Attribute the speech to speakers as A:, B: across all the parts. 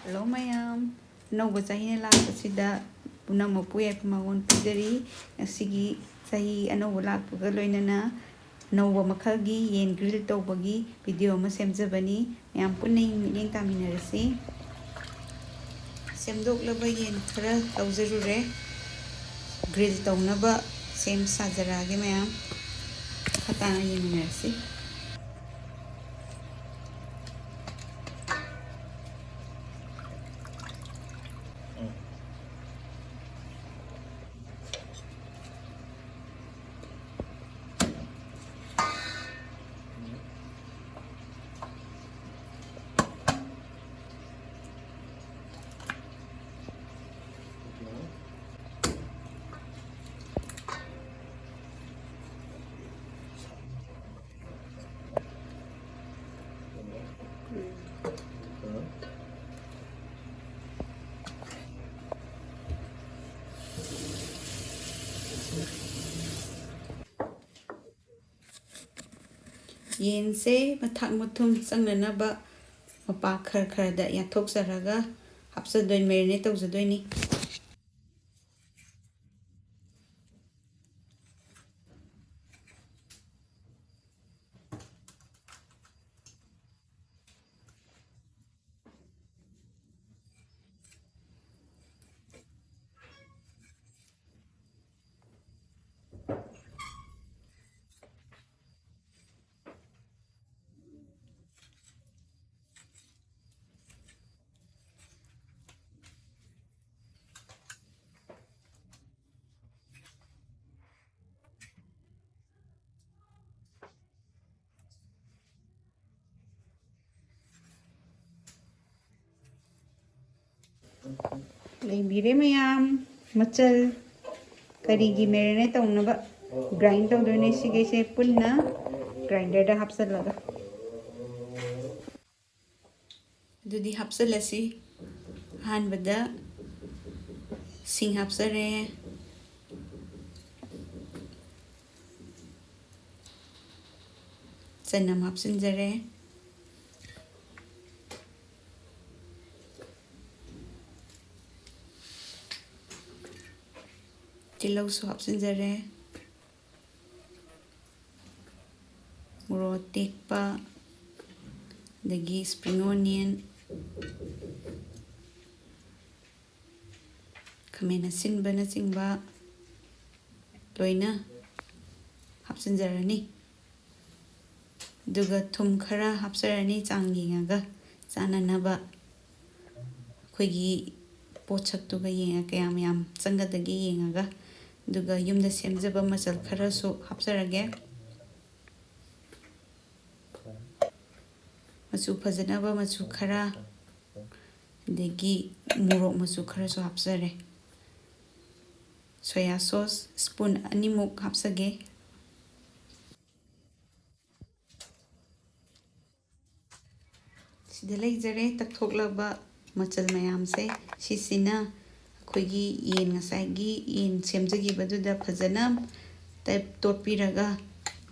A: Hello mayam, nova chahi na lakpasida punamapu yakmagon pidari asigi chahi anova lakpaga loinana nova makhalgi yen grill tawbagi video ama semjabani mayam punna yeng taminarasi semdoklaba yen khara tawjarure grill tawnaba sem sajarage mayam khatana yeminarasi yen se mathak muthum sangnanaba mapa khar khar da yathok saraga hapsadoin marinate tawjadoini leibire mayam machal karigi marinate tawnaba grind tawdoine sige se punna grinder da hapsalaga dudi hapsalasi hanbada sing hapsare chanam hapsinjare tilau su hapsinjare morok tekpa dagi spring onion khamen asinba na chingba loina hapsinjarani duga thum khara hapsarani chang yengaga chananaba khoigi pochak tuga yenga kayam yam changadagi yengaga duga yumda semjaba machal khara su hapsarage machu phajanaba machu khara degi morok machu khara su hapsare soya sauce spoon animuk hapsage sida leijare takthoklaba machal mayam se sisina khoigi yen ngasai yen semjagibadu phajana type totpiraga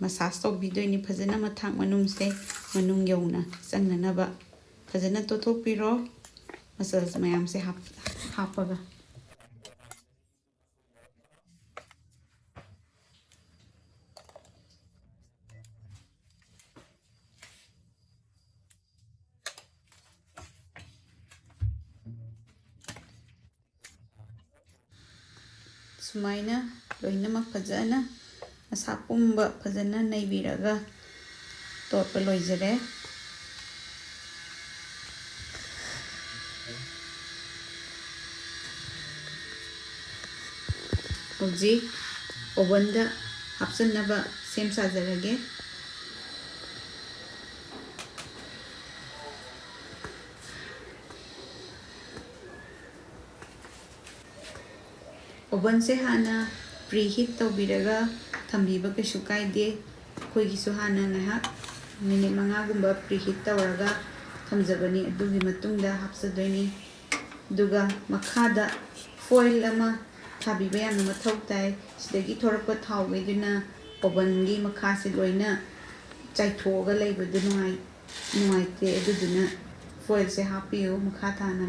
A: massage tawbidoini phajana mathak manung se manung yauna changnanaba phajana tothokpiro machal mayam se hapaga sumaina loinamak phajana asapumba phajana naibiraga totpa loijare hojik oven da hapsanaba sem sajarage oven se hana preheat tawbiraga thambiba kesu kaide khoigi su hana ngahak minute 5 gumba preheat tawraga thamjabani adugi matungda hapsadoini duga makhada foil ama thabiba yamna mathau tai sidagi thorapa thawgaiduna oven gi makhasi loina chaithoga leibudu nuai nuaite aduduna foil se hapiyo makha thana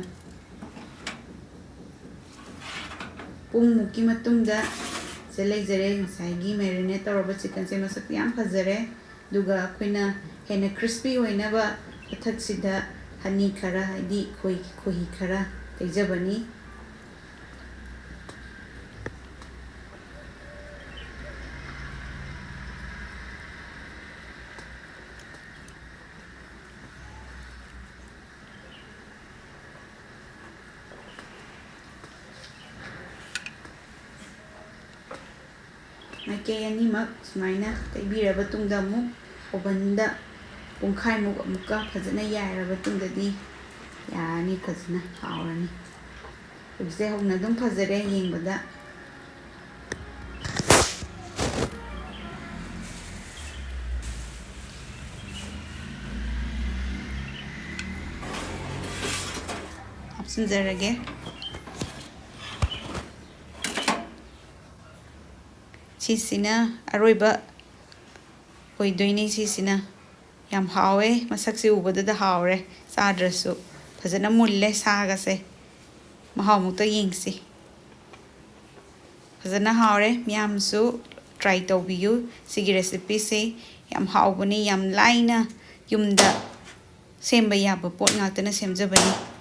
A: pung muki matungda se leijare ngasai marinate tawraba chicken se masak yam phajare duga akoina hena crispy oina ba athak sida honey khara haidi khoi khara teijabani maikei animak sumaina taibiraba tungda mu oven da pungkhai mu amuka phajana yairaba tungdadi yani phajana haurani use hona dum phajare yengbada hapsinjarage sisina aroiba oidoini sisina yam hawe masakse ubada haure sadrasu phajana mulle saga se mahau mukta yengsi phajana haure myamsu try tawbiyu sigi recipe se yam haubani yam laina yumda semba yaba pot ngakta na semjabani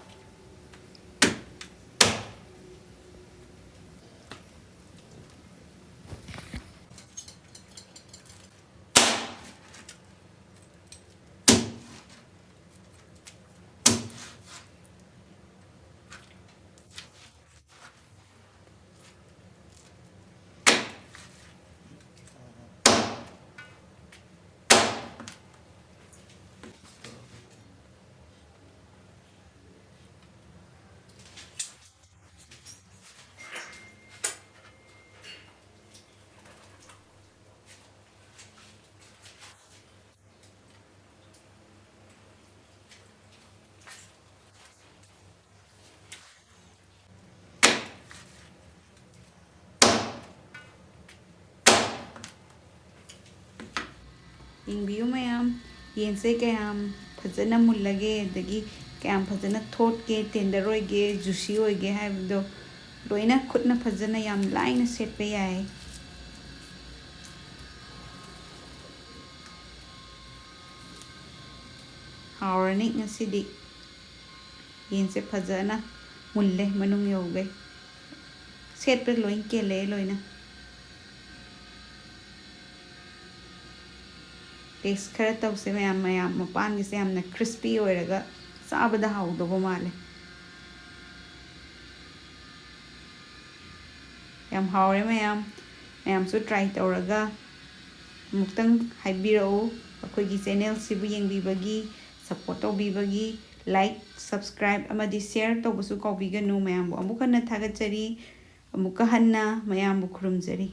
A: Ingbiyu mayam yense kayam phajana mullage adagi kayam phajana thotge tenderoige juicy oige haibdo loina khutna phajana yam laina setpe yai haurani ngasidi yense phajana mulle manung yoge setpe loin kele loina taste khara tawse mayam mapan gise amna crispy oiraga sabada haudobo male yam haure mayam su try tawraga muktang haibirao akoigi channel sibu yengbibagi support tawbibagi like subscribe amadi share tawbasu kawbiganu mayambu amuka na thagachari amuka hanna mayambu khurumjari